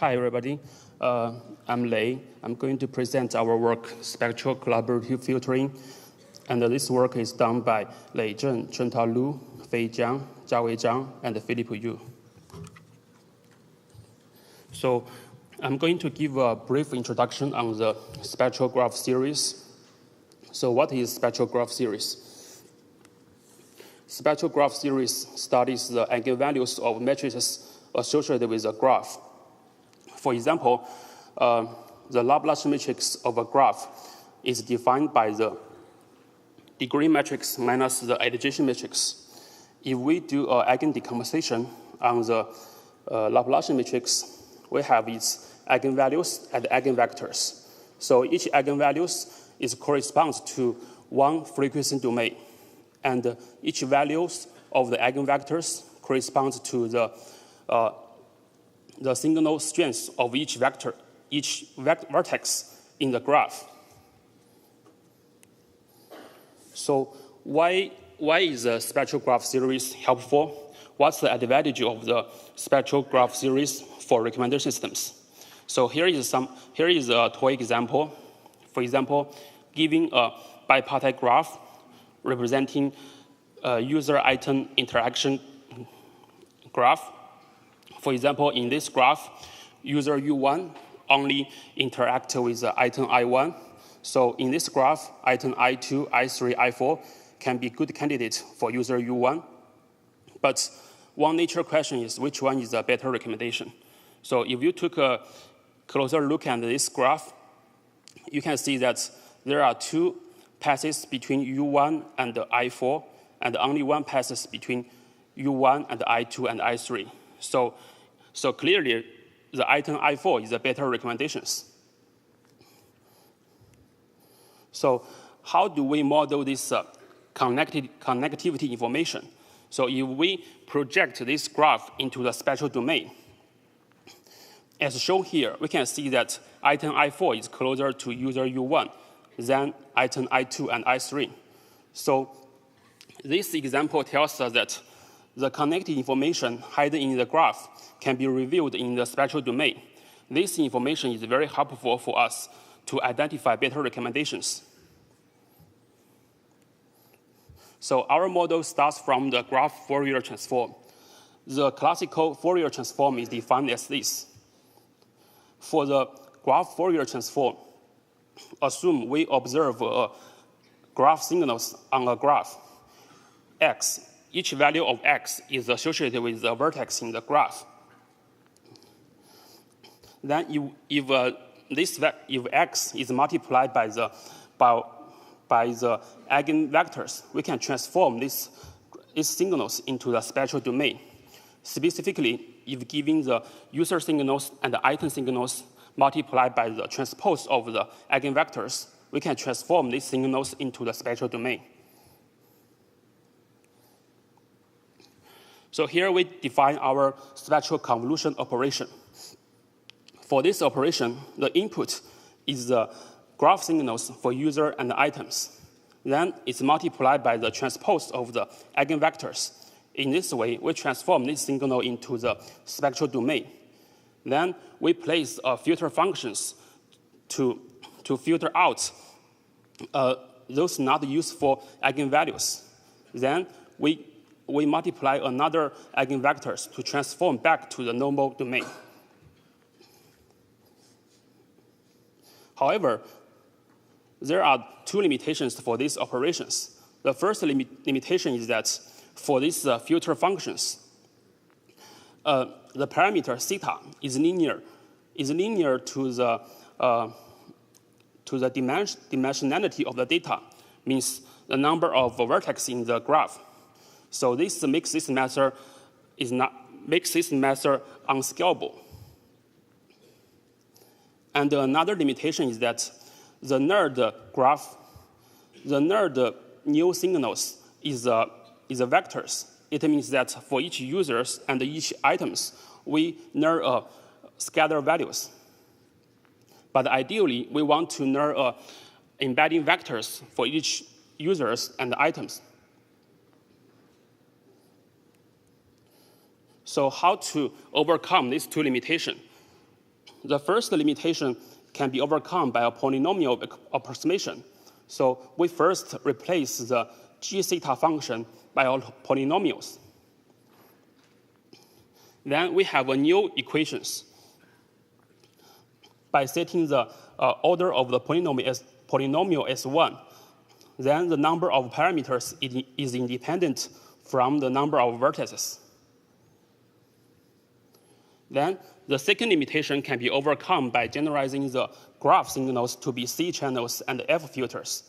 Hi, everybody. I'm Lei. I'm going to present our work, Spectral Collaborative Filtering. And this work is done by Lei Zheng, Chun-Ta Lu, Fei Jiang, Jiawei Zhang, and Philip Yu. So I'm going to give a brief introduction on the spectral graph series. So what is spectral graph series? Spectral graph series studies the eigenvalues of matrices associated with a graph. For example, the Laplace matrix of a graph is defined by the degree matrix minus the addition matrix. If we do an eigendecomposition on the Laplace matrix, we have its eigenvalues and eigenvectors. So each eigenvalues corresponds to one frequency domain, and each values of the eigenvectors corresponds to the signal strength of each vector, each vertex in the graph. So why is the spectral graph series helpful? What's the advantage of the spectral graph series for recommendation systems? So here is a toy example. For example, giving a bipartite graph representing a user-item interaction graph. For example, in this graph, user U1 only interact with the item I1. So in this graph, item I2, I3, I4 can be good candidates for user U1. But one nature question is which one is a better recommendation? So if you took a closer look at this graph, you can see that there are two passes between U1 and I4, and only one passes between U1 and I2 and I3. So clearly, the item I4 is a better recommendations. So how do we model this connectivity information? So if we project this graph into the spectral domain, as shown here, we can see that item I4 is closer to user U1 than item I2 and I3. So this example tells us that the connected information hidden in the graph can be revealed in the spectral domain. This information is very helpful for us to identify better recommendations. So our model starts from the graph Fourier transform. The classical Fourier transform is defined as this. For the graph Fourier transform, assume we observe graph signals on a graph X. Each value of X is associated with the vertex in the graph. Then if X is multiplied by the eigenvectors, we can transform these signals into the spectral domain. Specifically, if giving the user signals and the item signals multiplied by the transpose of the eigenvectors, we can transform these signals into the spectral domain. So here we define our spectral convolution operation. For this operation, the input is the graph signals for user and items. Then it's multiplied by the transpose of the eigenvectors. In this way, we transform this signal into the spectral domain. Then we place filter functions to filter out those not useful eigenvalues. Then we multiply another eigenvectors to transform back to the normal domain. However, there are two limitations for these operations. The first limitation is that for these filter functions, the parameter theta is linear to the dimensionality of the data, means the number of vertex in the graph. So this makes this method unscalable. And another limitation is that the nerd graph, the nerd new signals is vectors. It means that for each users and each items, we nerd scatter values. But ideally, we want to nerd embedding vectors for each users and items. So how to overcome these two limitations? The first limitation can be overcome by a polynomial approximation. So we first replace the g theta function by all polynomials. Then we have a new equations. By setting the order of the polynomial as 1, then the number of parameters is independent from the number of vertices. Then the second limitation can be overcome by generalizing the graph signals to be C channels and F filters.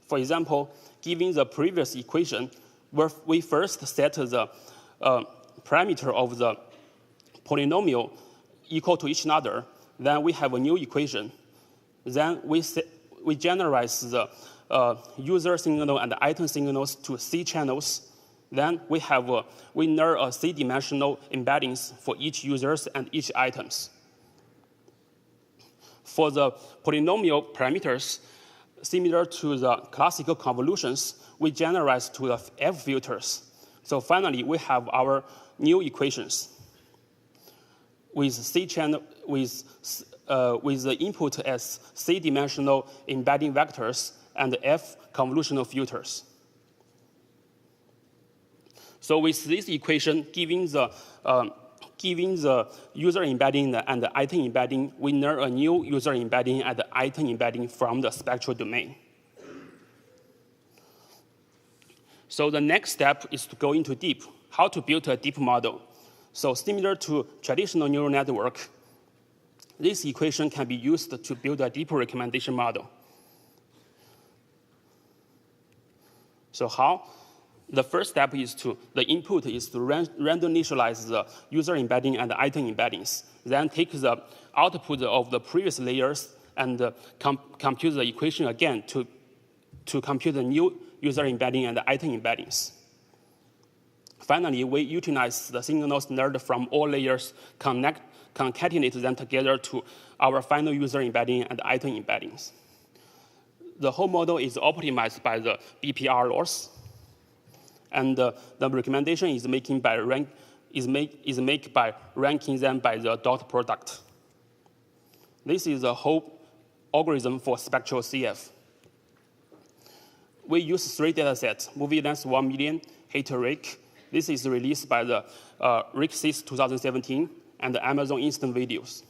For example, given the previous equation, where we first set the parameter of the polynomial equal to each other, then we have a new equation. Then we generalize the user signal and item signals to C channels. Then we learn a C-dimensional embeddings for each users and each items. For the polynomial parameters, similar to the classical convolutions, we generalize to the F filters. So finally, we have our new equations with C channel with the input as C-dimensional embedding vectors and F convolutional filters. So with this equation, giving the user embedding and the item embedding, we learn a new user embedding and the item embedding from the spectral domain. So the next step is to go into deep, how to build a deep model. So similar to traditional neural network, this equation can be used to build a deep recommendation model. So how? The first step is the input is to random initialize the user embedding and the item embeddings. Then take the output of the previous layers and compute the equation again to compute the new user embedding and the item embeddings. Finally, we utilize the signals learned from all layers, concatenate them together to our final user embedding and item embeddings. The whole model is optimized by the BPR loss. And the recommendation is made by ranking them by the dot product. This is the whole algorithm for spectral CF. We use 3 datasets: movie length 1 million, hater rake. This is released by the RecSys 2017 and the Amazon Instant Videos.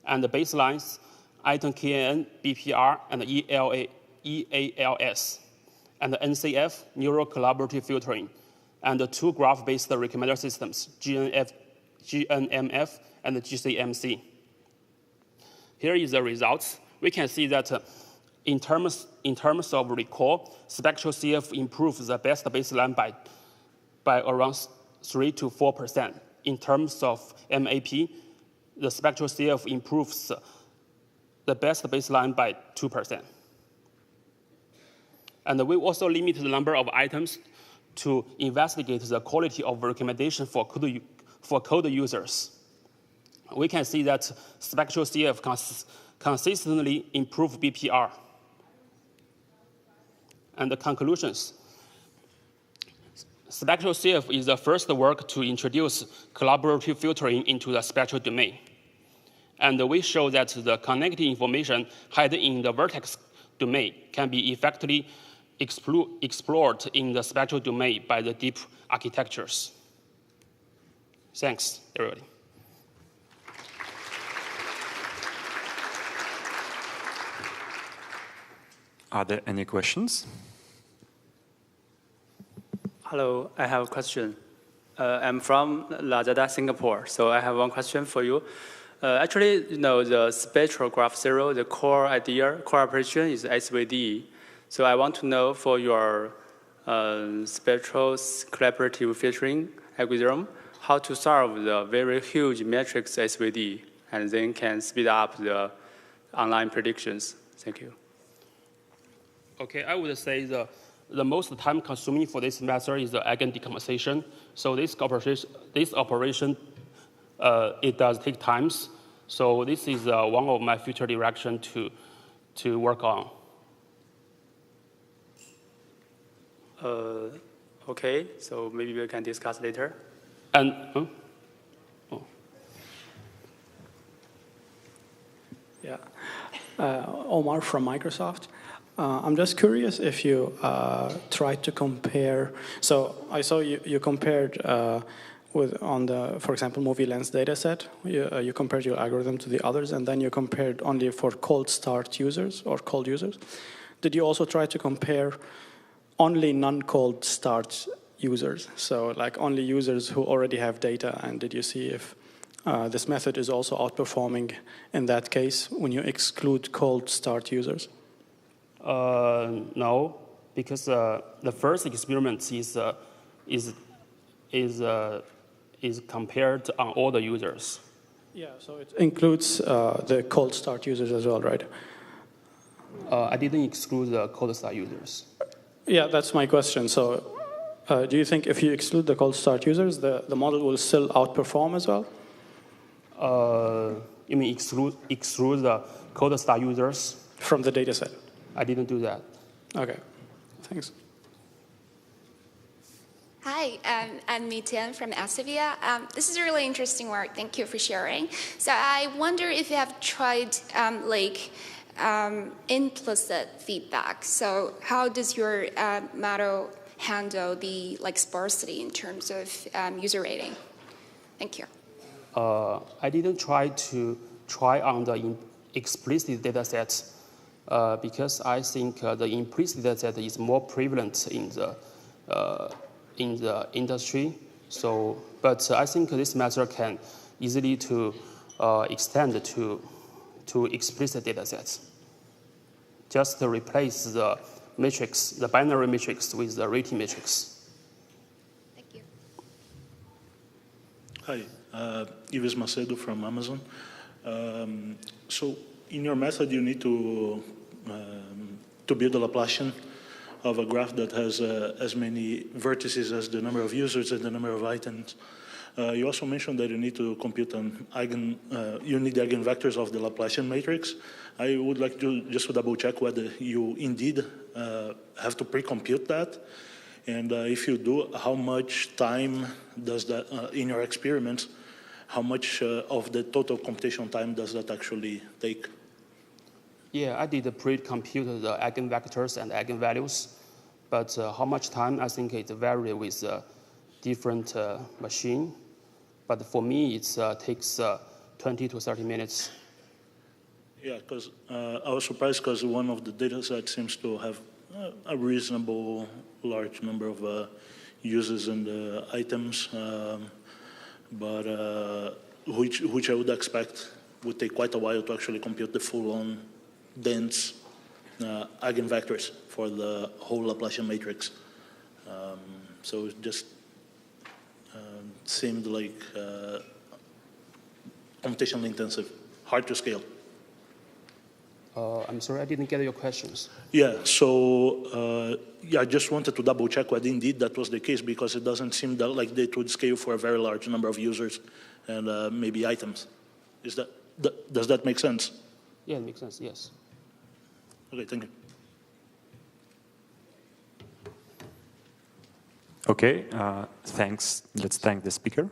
And the baselines, item KNN, BPR, and EALS. And the NCF, Neural Collaborative Filtering, and the 2 graph-based recommender systems, GNMF and GCMC. Here is the results. We can see that in terms of recall, spectral CF improves the best baseline by around 3 to 4%. In terms of MAP, the spectral CF improves the best baseline by 2%. And we also limit the number of items to investigate the quality of recommendation for code users. We can see that spectral CF consistently improve BPR. And the conclusions. Spectral CF is the first work to introduce collaborative filtering into the spectral domain. And we show that the connected information hidden in the vertex domain can be effectively explored in the spectral domain by the deep architectures. Thanks, everybody. Are there any questions? Hello, I have a question. I'm from Lazada, Singapore, so I have one question for you. Actually, the spectral graph zero, the core operation is SVD. So I want to know for your spectral collaborative filtering algorithm, how to solve the very huge matrix SVD, and then can speed up the online predictions. Thank you. Okay, I would say the most time consuming for this method is the eigen decomposition. So this operation, it does take times. So this is one of my future direction to work on. Okay, so maybe we can discuss later. And Omar from Microsoft. I'm just curious if you tried to compare. So I saw you compared on the, for example, movie lens data set. You compared your algorithm to the others, and then you compared only for cold start users or cold users. Did you also try to compare only non-cold start users? So like only users who already have data, and did you see if this method is also outperforming in that case when you exclude cold start users? No, because the first experiment is compared on all the users. Yeah, so it includes the cold start users as well, right? I didn't exclude the cold start users. Yeah, that's my question. So do you think if you exclude the cold start users, the model will still outperform as well? You mean exclude the cold start users? From the data set? I didn't do that. Okay, thanks. Hi, I'm Mitian from Elsevier. This is a really interesting work. Thank you for sharing. So I wonder if you have tried implicit feedback. So how does your model handle the sparsity in terms of user rating? Thank you. I didn't try on the explicit data sets because I think the implicit data set is more prevalent in the industry. So, but I think this method can easily extend to explicit data sets. Just to replace the matrix, the binary matrix, with the rating matrix. Thank you. Hi, Ives Macedo from Amazon. So in your method, you need to build a Laplacian of a graph that has as many vertices as the number of users and the number of items. You also mentioned that you need to compute you need the eigenvectors of the Laplacian matrix. I would like to just double check whether you indeed have to pre-compute that. And if you do, how much time does that, in your experiments, how much of the total computation time does that actually take? Yeah, I did pre-compute the eigenvectors and eigenvalues, but how much time, I think it varies with different machine. But for me, it takes 20 to 30 minutes. Yeah, because I was surprised because one of the data sets seems to have a reasonable large number of users and items, but which I would expect would take quite a while to actually compute the full-on dense eigenvectors for the whole Laplacian matrix. So it just seemed like computationally intensive, hard to scale. I'm sorry, I didn't get your questions. Yeah, so I just wanted to double check whether indeed that was the case, because it doesn't seem that like it would scale for a very large number of users and maybe items. Does that make sense? Yeah, it makes sense, yes. Okay, thank you. Okay, thanks. Let's thank the speaker.